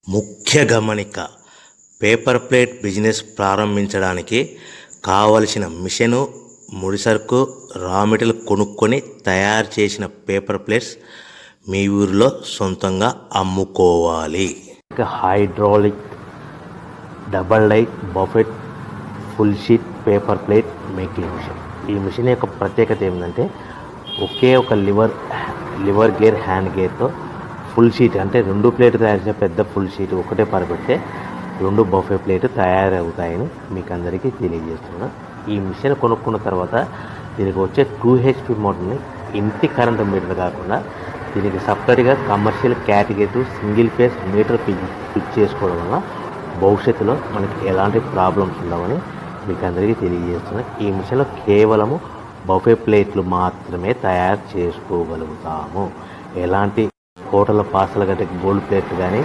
ముఖ్య గమనిక: paper plate business ప్రారంభించడానికి కావలసిన మిషను, ముడిసరుకు, రా మెటీరియల్ కొనుక్కొని తయారు చేసిన పేపర్ ప్లేట్స్ మీ ఊరిలో సొంతంగా అమ్ముకోవాలి. Hydraulic double die buffet full sheet paper plate making machine. ఈ మిషన్ యొక్క ప్రత్యేకత ఏంటంటే ఒకే ఒక లివర్ గేర్, హ్యాండ్ గేర్తో ఫుల్ షీట్ అంటే 2 ప్లేట్ తయారు చేసే పెద్ద ఫుల్ షీట్ ఒకటే పరబెడితే 2 బఫే ప్లేట్ తయారవుతాయని మీకు అందరికీ తెలియజేస్తున్నాను. ఈ మిషన్ కొనుక్కున్న తర్వాత దీనికి వచ్చే 2 HP మోటార్ని ఇంటి కరెంటు మీటర్ కాకుండా దీనికి సపరేట్గా commercial category single phase metre fit చేసుకోవడం వల్ల భవిష్యత్తులో మనకి ఎలాంటి ప్రాబ్లమ్స్ ఉండవని మీకు అందరికీ తెలియజేస్తున్నాను. ఈ మిషన్లో కేవలము బఫే ప్లేట్లు మాత్రమే తయారు చేసుకోగలుగుతాము. ఎలాంటి హోటల్ పార్సల్ గట్టే గోల్డ్ ప్లేట్లు కానీ